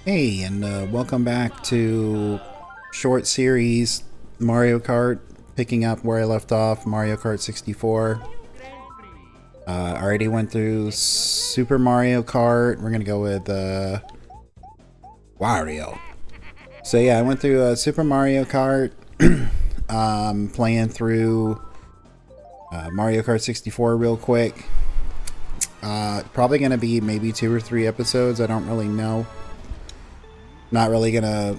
Hey, and welcome back to short series Mario Kart, picking up where I left off, Mario Kart 64. I already went through Super Mario Kart. We're going to go with Wario. So yeah, I went through Super Mario Kart, playing through Mario Kart 64 real quick. Probably going to be maybe 2 or 3 episodes, I don't really know. Not really going to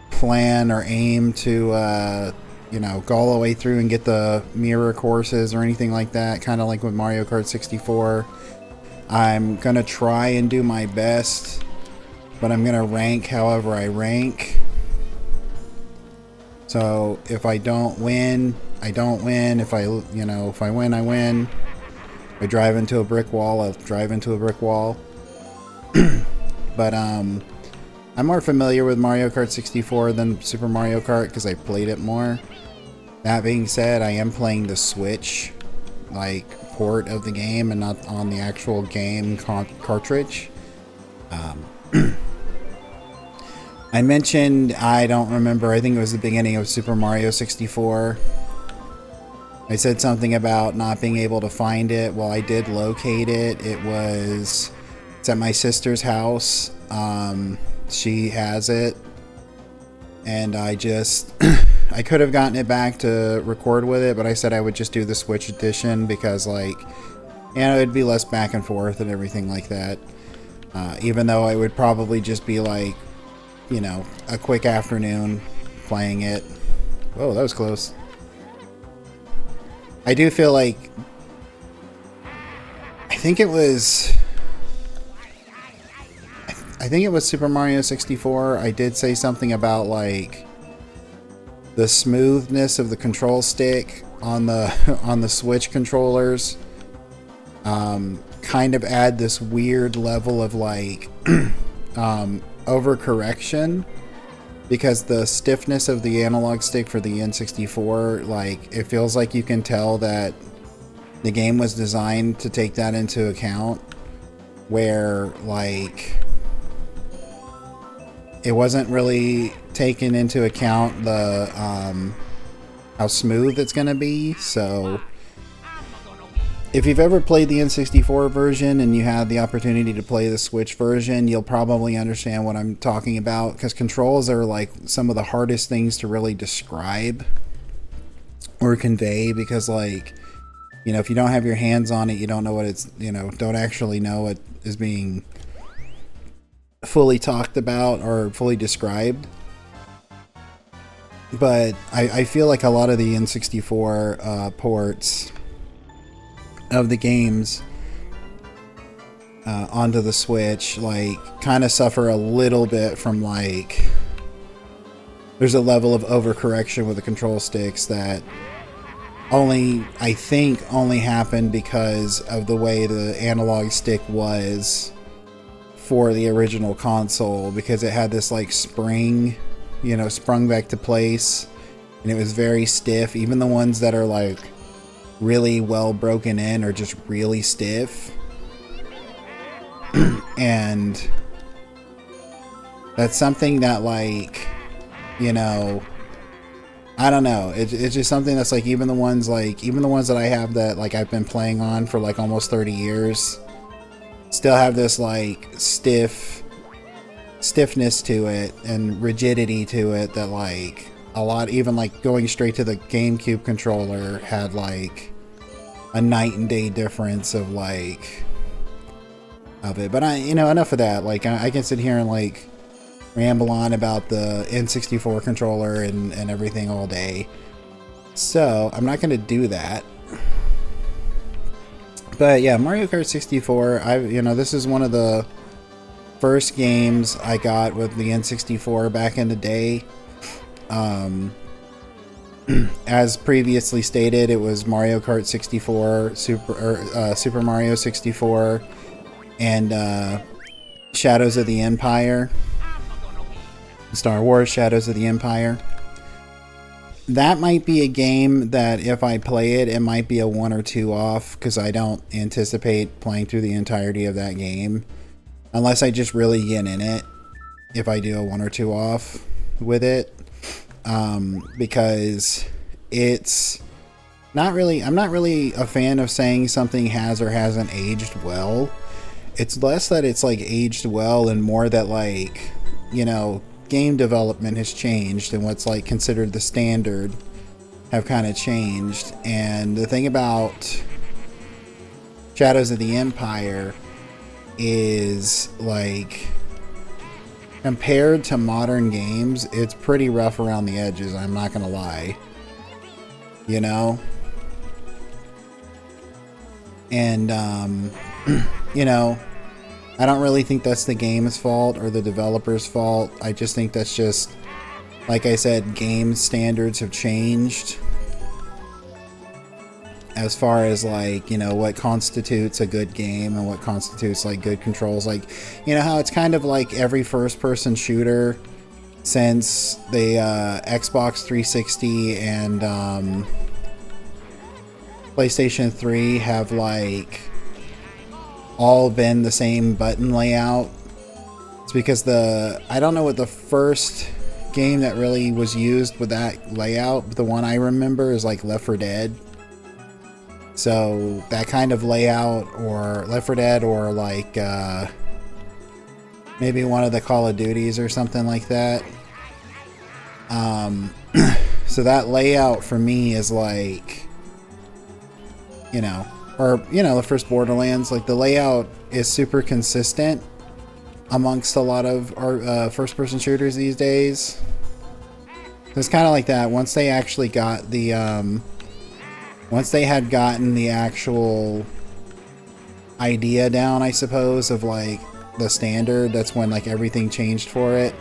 plan or aim to go all the way through and get the mirror courses or anything like that, kind of like with Mario Kart 64. I'm gonna try and do my best, but I'm gonna rank however I rank. So if I don't win, I don't win. If I win, I win. If I drive into a brick wall, I'll drive into a brick wall. But I'm more familiar with Mario Kart 64 than Super Mario Kart because I played it more. That being said, I am playing the Switch, port of the game and not on the actual game cartridge. I mentioned, I don't remember, I think it was the beginning of Super Mario 64. I said something about not being able to find it. Well, I did locate it. It's at my sister's house. She has it, and I could have gotten it back to record with it, but I said I would just do the Switch edition because it'd be less back and forth and everything like that. Even though it would probably just be a quick afternoon playing it. Whoa, that was close. I do feel like, I think it was Super Mario 64. I did say something about the smoothness of the control stick on the on the Switch controllers. Kind of add this weird level of overcorrection because the stiffness of the analog stick for the N64, it feels like you can tell that the game was designed to take that into account, where it wasn't really taken into account the how smooth it's gonna be. So if you've ever played the N64 version and you had the opportunity to play the Switch version, you'll probably understand what I'm talking about, because controls are some of the hardest things to really describe or convey, because if you don't have your hands on it, you don't know what it's, don't actually know what is being fully talked about or fully described. But I feel like a lot of the N64 ports of the games onto the Switch kind of suffer a little bit from there's a level of overcorrection with the control sticks that I think only happened because of the way the analog stick was for the original console, because it had this spring, sprung back to place, and it was very stiff. Even the ones that are really well broken in are just really stiff. And that's something that I don't know, it's just something that's even the ones that I have that I've been playing on for almost 30 years still have this stiffness to it and rigidity to it that a lot, even going straight to the GameCube controller had a night and day difference of it. But enough of that. I can sit here and ramble on about the N64 controller and everything all day, so I'm not going to do that. But yeah, Mario Kart 64, this is one of the first games I got with the N64 back in the day. As previously stated, it was Mario Kart 64, Super Mario 64, and Shadows of the Empire. Star Wars Shadows of the Empire. That might be a game that if I play it, it might be a 1 or 2 off, because I don't anticipate playing through the entirety of that game unless I just really get in it. if I do a 1 or 2 off with it, because it's not really, I'm not really a fan of saying something has or hasn't aged well. It's less that it's like aged well and more that, like, you know, game development has changed and what's like considered the standard have kind of changed. And the thing about Shadows of the Empire is, like, compared to modern games, it's pretty rough around the edges, I'm not gonna lie. You know? And, you know, I don't really think that's the game's fault or the developer's fault. I just think that's just, like I said, game standards have changed as far as, like, you know, what constitutes a good game and what constitutes, like, good controls. Like, you know how it's kind of like every first-person shooter since the Xbox 360 and PlayStation 3 have, like, all been the same button layout. It's because I don't know what the first game that really was used with that layout, but the one I remember is like Left 4 Dead. So that kind of layout, or Left 4 Dead, or like maybe one of the Call of Duties or something like that. So that layout for me is like, you know, or, you know, the first Borderlands, like the layout is super consistent amongst a lot of our first-person shooters these days. So it's kind of like that. Once they actually got the, once they had gotten the actual idea down, I suppose, of like the standard, that's when like everything changed for it.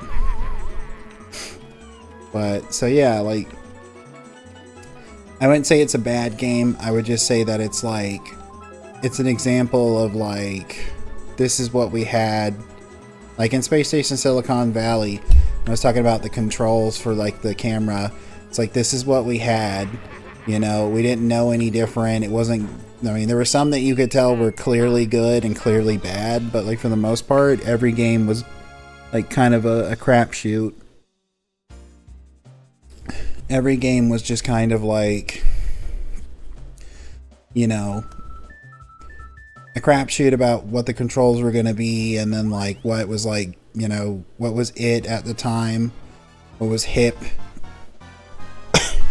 But, so yeah, like, I wouldn't say it's a bad game. I would just say that it's like, it's an example of like, this is what we had. Like in Space Station Silicon Valley, I was talking about the controls for like the camera. It's like, this is what we had. You know, we didn't know any different. It wasn't, I mean, there were some that you could tell were clearly good and clearly bad, but like for the most part, every game was like kind of a crapshoot. Every game was just kind of like, you know, a crapshoot about what the controls were going to be, and then like what was like, you know, what was it at the time, what was hip,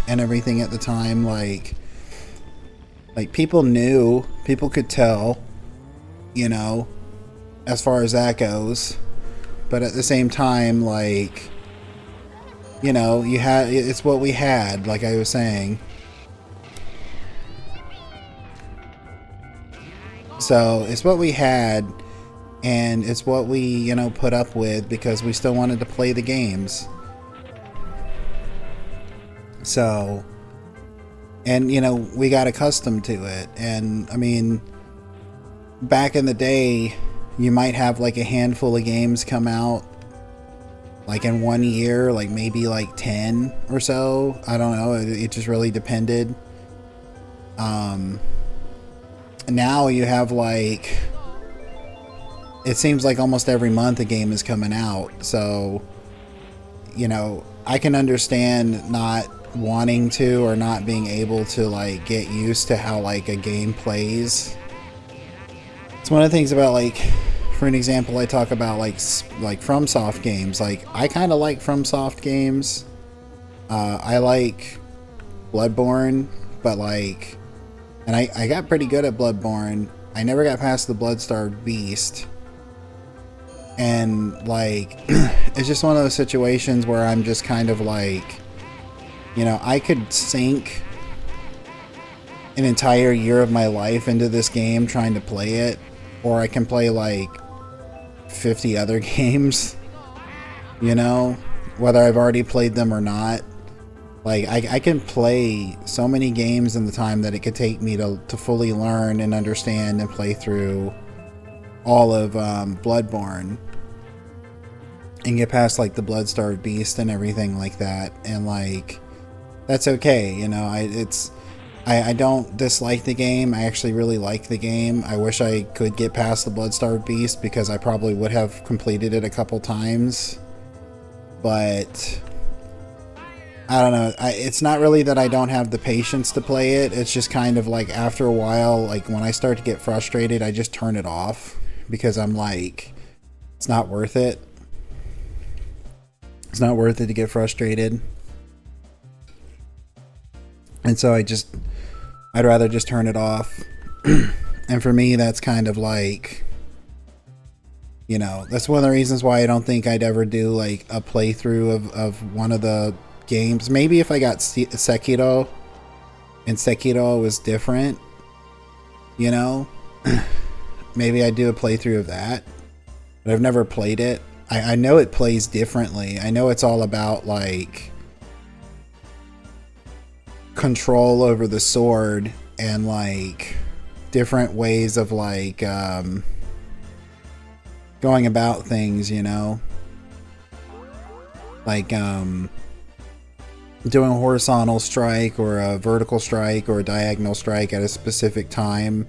and everything at the time. Like people knew, people could tell, you know, as far as that goes. But at the same time, like, you know, you had, it's what we had, like I was saying. So it's what we had, and it's what we, you know, put up with because we still wanted to play the games. So, and, you know, we got accustomed to it. And I mean, back in the day, you might have like a handful of games come out like in 1 year, like maybe like 10 or so. I don't know. It just really depended. Now you have like, it seems like almost every month a game is coming out. So, you know, I can understand not wanting to or not being able to like get used to how like a game plays. It's one of the things about, like, for an example, I talk about like FromSoft games. Like, I kind of like FromSoft games. I like Bloodborne, but like, and I got pretty good at Bloodborne. I never got past the Bloodstarved Beast. And like, it's just one of those situations where I'm just kind of like, you know, I could sink an entire year of my life into this game trying to play it, or I can play like 50 other games, you know, whether I've already played them or not. Like, I can play so many games in the time that it could take me to fully learn and understand and play through all of Bloodborne and get past like the Bloodstarved Beast and everything like that. And like, that's okay, you know. I don't dislike the game. I actually really like the game. I wish I could get past the Bloodstarved Beast because I probably would have completed it a couple times but I don't know. It's not really that I don't have the patience to play it. It's just kind of like after a while, like when I start to get frustrated, I just turn it off because I'm like, it's not worth it. It's not worth it to get frustrated. And so I'd rather just turn it off. And for me, that's kind of like, you know, that's one of the reasons why I don't think I'd ever do like a playthrough of one of the games. Maybe if I got Sekiro and Sekiro was different, you know, maybe I'd do a playthrough of that. But I've never played it. I know it plays differently. I know it's all about like control over the sword and like different ways of like going about things, you know, like doing a horizontal strike or a vertical strike or a diagonal strike at a specific time.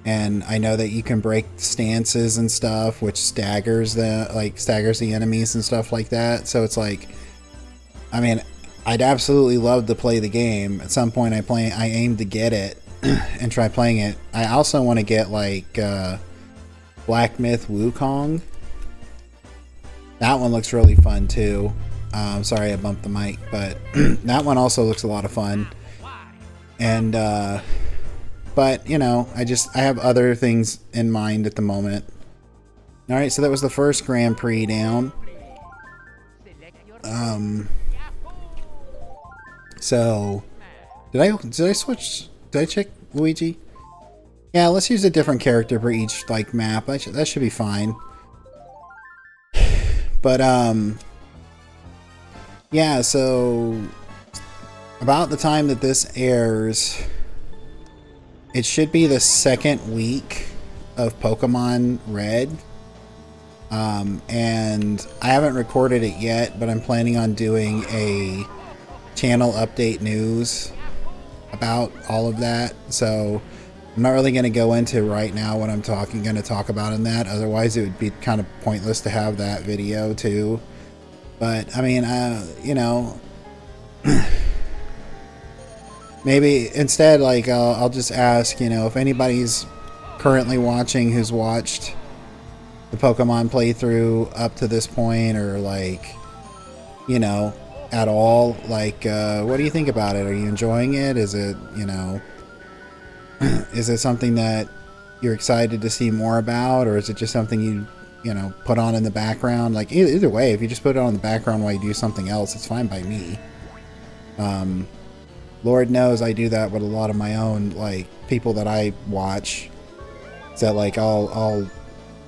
And I know that you can break stances and stuff, which staggers the enemies and stuff like that. So it's like, I mean, I'd absolutely love to play the game. At some point I aim to get it and try playing it. I also want to get like Black Myth Wukong. That one looks really fun too. Sorry I bumped the mic, but that one also looks a lot of fun. And but you know, I have other things in mind at the moment. All right, so that was the first Grand Prix down. So did I switch? Did I check Luigi? Yeah, let's use a different character for each like map. That should be fine. But yeah, so about the time that this airs, it should be the second week of Pokemon Red. And I haven't recorded it yet, but I'm planning on doing a channel update news about all of that. So I'm not really going to go into right now what I'm going to talk about in that. Otherwise, it would be kind of pointless to have that video too. But I mean, you know, maybe instead, like I'll just ask, you know, if anybody's currently watching who's watched the Pokemon playthrough up to this point, or like, you know, at all, like what do you think about it? Are you enjoying it? Is it, you know, is it something that you're excited to see more about, or is it just something you know, put on in the background? Like either way, if you just put it on the background while you do something else, it's fine by me. Lord knows I do that with a lot of my own like people that I watch. So like I'll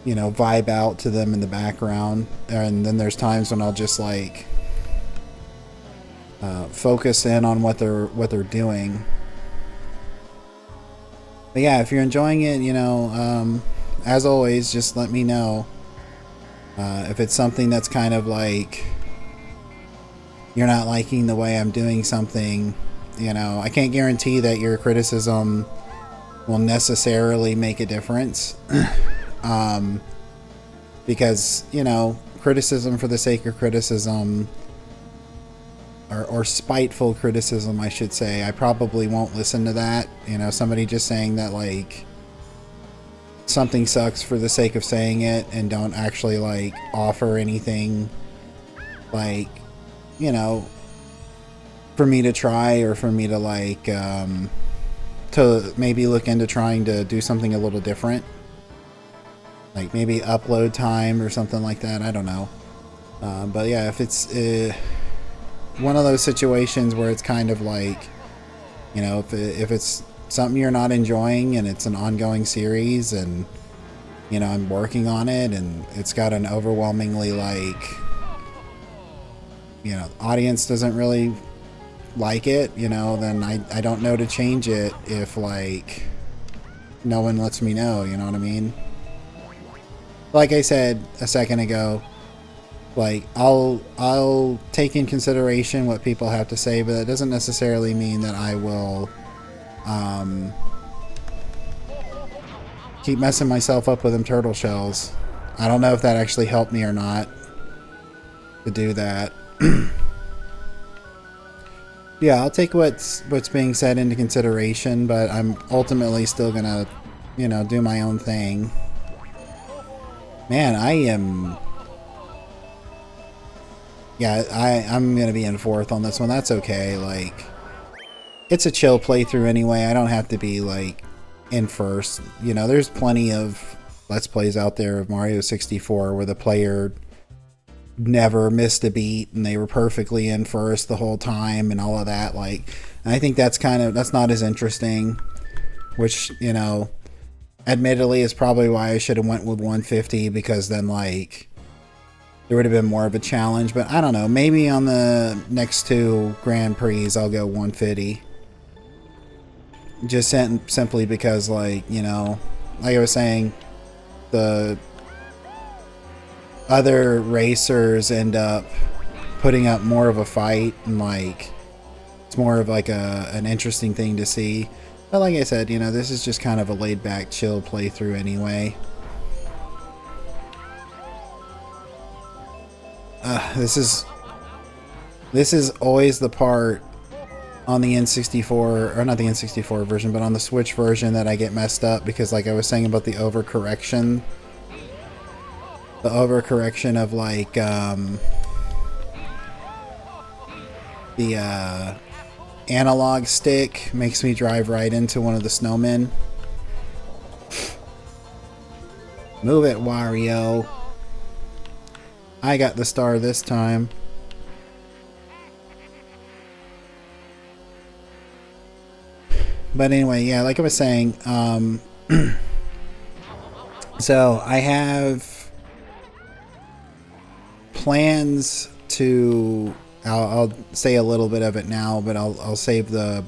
you know, vibe out to them in the background, and then there's times when I'll just like focus in on what they're doing. But yeah, if you're enjoying it, you know, as always, just let me know. If it's something that's kind of like you're not liking the way I'm doing something, you know, I can't guarantee that your criticism will necessarily make a difference. Because, you know, criticism for the sake of criticism, or spiteful criticism, I should say, I probably won't listen to that. You know, somebody just saying that like something sucks for the sake of saying it and don't actually like offer anything like, you know, for me to try, or for me to like to maybe look into trying to do something a little different, like maybe upload time or something like that. I don't know. But yeah, if it's one of those situations where it's kind of like, you know, if it's something you're not enjoying and it's an ongoing series, and you know, I'm working on it and it's got an overwhelmingly like, you know, audience doesn't really like it, you know, then I don't know to change it if like no one lets me know, you know what I mean? Like I said a second ago, like I'll take in consideration what people have to say, but that doesn't necessarily mean that I will keep messing myself up with them turtle shells. I don't know if that actually helped me or not. to do that. Yeah, I'll take what's being said into consideration, but I'm ultimately still gonna, you know, do my own thing. Man, I am... Yeah, I'm gonna be in fourth on this one. That's okay. Like, it's a chill playthrough anyway. I don't have to be, like, in first. You know, there's plenty of Let's Plays out there of Mario 64 where the player never missed a beat and they were perfectly in first the whole time and all of that. Like, and I think that's not as interesting, which, you know, admittedly is probably why I should have went with 150, because then, like, there would have been more of a challenge. But I don't know, maybe on the next two Grand Prix I'll go 150, just simply because, like, you know, like I was saying, the other racers end up putting up more of a fight, and, like, it's more of like an interesting thing to see. But like I said, you know, this is just kind of a laid back, chill playthrough anyway. This is always the part on the N64, or not the N64 version, but on the Switch version, that I get messed up, because, like I was saying about the overcorrection. The overcorrection of, like, the analog stick makes me drive right into one of the snowmen. Move it, Wario. I got the star this time. But anyway, yeah, like I was saying, so I have plans to... I'll say a little bit of it now, but I'll save the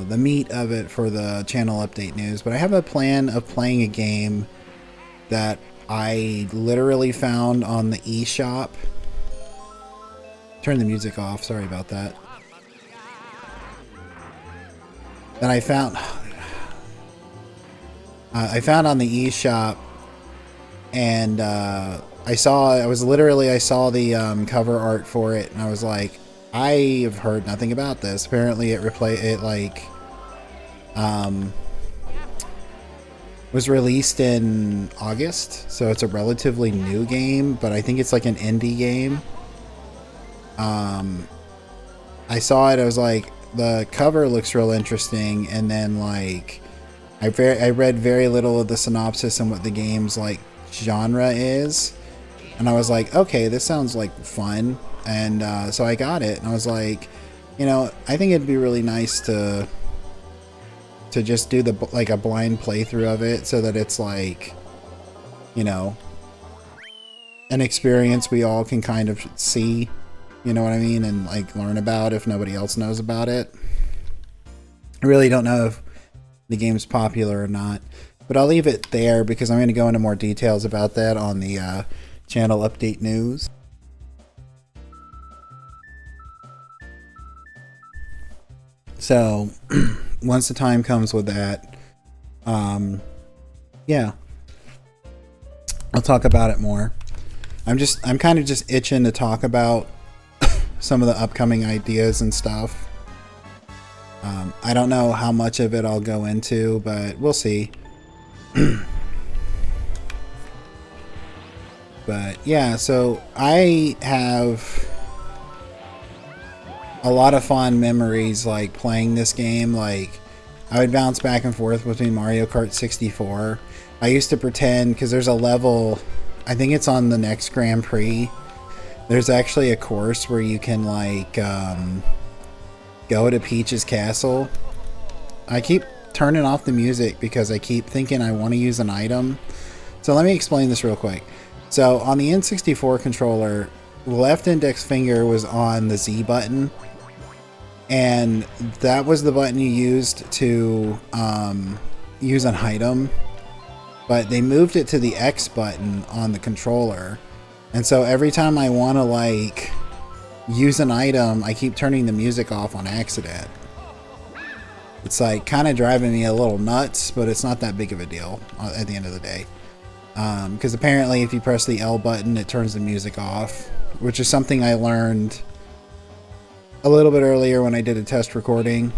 meat of it for the channel update news. But I have a plan of playing a game that I literally found on the eShop. Turn the music off. Sorry about that. That I found on the eShop, and I saw the cover art for it, and I was like, I have heard nothing about this. Apparently it was released in August, so it's a relatively new game, but I think it's like an indie game. I saw it, I was like, the cover looks real interesting, and then, like, I read very little of the synopsis and what the game's, like, genre is. And I was like, okay, this sounds like fun. And so I got it, and I was like, you know, I think it'd be really nice to just do like a blind playthrough of it, so that it's like, you know, an experience we all can kind of see, you know what I mean, and, like, learn about if nobody else knows about it. I really don't know if the game's popular or not, but I'll leave it there, because I'm going to go into more details about that on the channel update news. So once the time comes with that, yeah, I'll talk about it more. I'm kind of just itching to talk about some of the upcoming ideas and stuff. I don't know how much of it I'll go into, but we'll see. But yeah, so I have a lot of fond memories, like, playing this game. Like, I would bounce back and forth between Mario Kart 64. I used to pretend, because there's a level, I think it's on the next Grand Prix, there's actually a course where you can, like, go to Peach's castle. I keep turning off the music because I keep thinking I want to use an item. So let me explain this real quick. So on the N64 controller, the left index finger was on the Z button, and that was the button you used to use an item, but they moved it to the X button on the controller, and so every time I want to, like, use an item, I keep turning the music off on accident. It's, like, kind of driving me a little nuts, but it's not that big of a deal at the end of the day. Because apparently if you press the L button, it turns the music off, which is something I learned a little bit earlier when I did a test recording.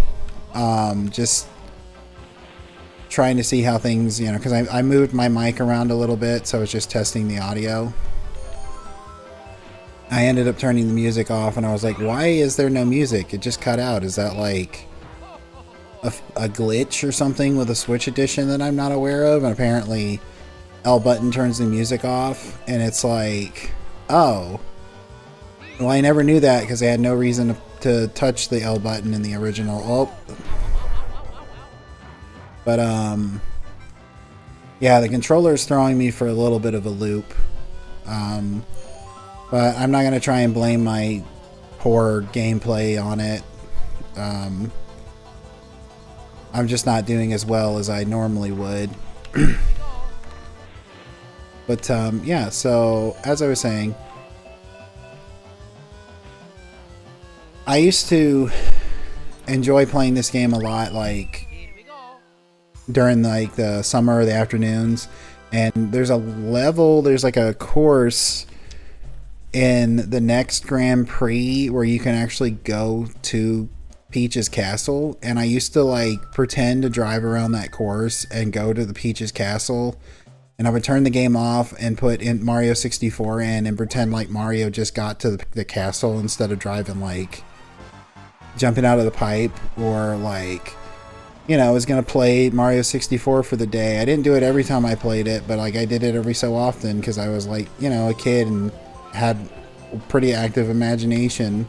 Just trying to see how things, because I moved my mic around a little bit, so I was just testing the audio. I ended up turning the music off, and I was like, why is there no music? It just cut out. Is that like a glitch or something with a Switch edition that I'm not aware of? And apparently L button turns the music off, and it's like, oh, well, I never knew that because I had no reason to touch the L button in the original. Oh, but yeah, the controller is throwing me for a little bit of a loop. But I'm not gonna try and blame my poor gameplay on it. I'm just not doing as well as I normally would. But yeah, so as I was saying, I used to enjoy playing this game a lot, like during like the summer or the afternoons. And there's a level, there's like a course in the next Grand Prix where you can actually go to Peach's castle, and I used to like pretend to drive around that course and go to the Peach's castle, and I would turn the game off and put in Mario 64 in and pretend like Mario just got to the castle instead of driving, like jumping out of the pipe, or like, I was gonna play Mario 64 for the day. I didn't do it every time I played it, but like I did it every so often because I was like, a kid and had a pretty active imagination.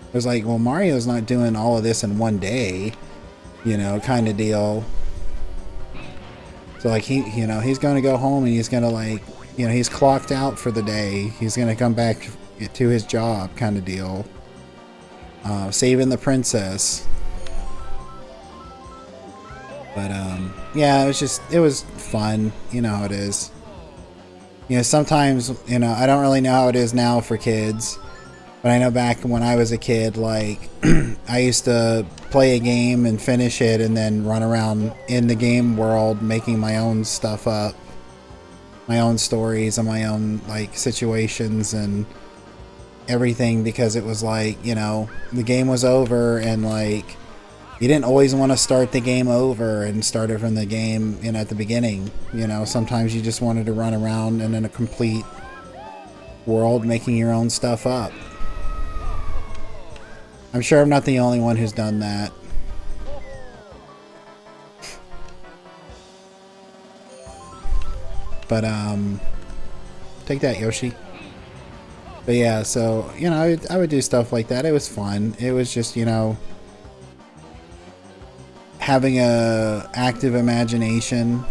It was like, well, Mario's not doing all of this in one day, kind of deal. So like he's going to go home and he's going to like, he's clocked out for the day. He's going to come back to his job, kind of deal. Saving the princess. But yeah, it was fun. You know how it is. Sometimes, I don't really know how it is now for kids. But I know back when I was a kid, like, I used to play a game and finish it and then run around in the game world making my own stuff up. My own stories and my own, like, situations and everything, because it was like, the game was over and, like, you didn't always want to start the game over and start it from the game, at the beginning. Sometimes you just wanted to run around and in a complete world making your own stuff up. I'm sure I'm not the only one who's done that. But, take that, Yoshi. But yeah, so, I would do stuff like that. It was fun. It was just, having a active imagination.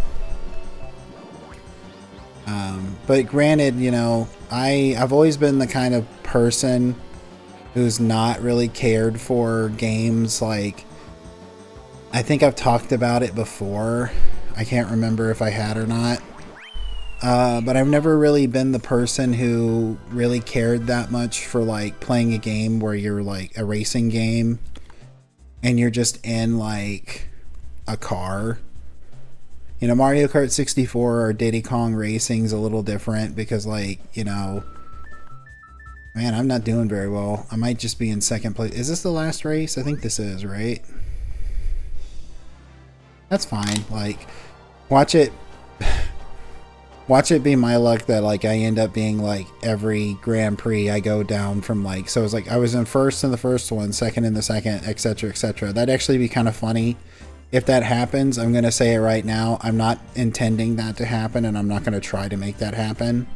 But granted, I've always been the kind of person who's not really cared for games. Like, I think I've talked about it before. I can't remember if I had or not. But I've never really been the person who really cared that much for like playing a game where you're like a racing game and you're just in like a car. Mario Kart 64 or Diddy Kong Racing's a little different because, like, man, I'm not doing very well. I might just be in second place. Is this the last race? I think this is, right? That's fine. Like, watch it be my luck that, like, I end up being, like, every Grand Prix I go down from, like, so it's like I was in first in the first one, second in the second, etc., etc. That'd actually be kind of funny. If that happens, I'm going to say it right now. I'm not intending that to happen, and I'm not going to try to make that happen.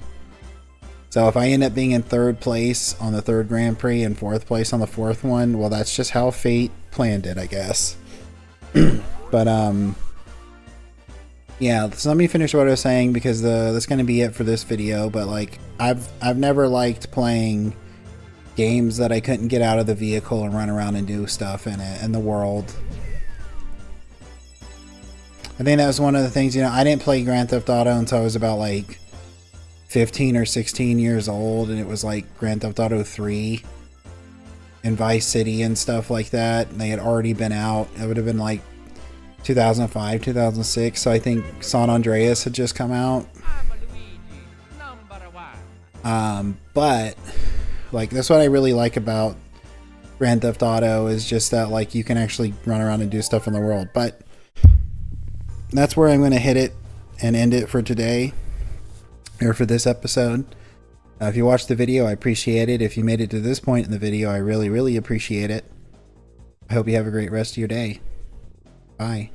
So if I end up being in third place on the third Grand Prix and fourth place on the fourth one, well, that's just how fate planned it, I guess. But, yeah, so let me finish what I was saying, because that's going to be it for this video. But, like, I've never liked playing games that I couldn't get out of the vehicle and run around and do stuff in it, in the world. I think that was one of the things, I didn't play Grand Theft Auto until I was about, like, 15 or 16 years old, and it was, like, Grand Theft Auto 3 and Vice City and stuff like that, and they had already been out. It would have been, like, 2005, 2006, so I think San Andreas had just come out. But like that's what I really like about Grand Theft Auto is just that like you can actually run around and do stuff in the world. But that's where I'm going to hit it and end it for today, or for this episode. If you watched the video, I appreciate it. If you made it to this point in the video, I really, really appreciate it. I hope you have a great rest of your day. Bye.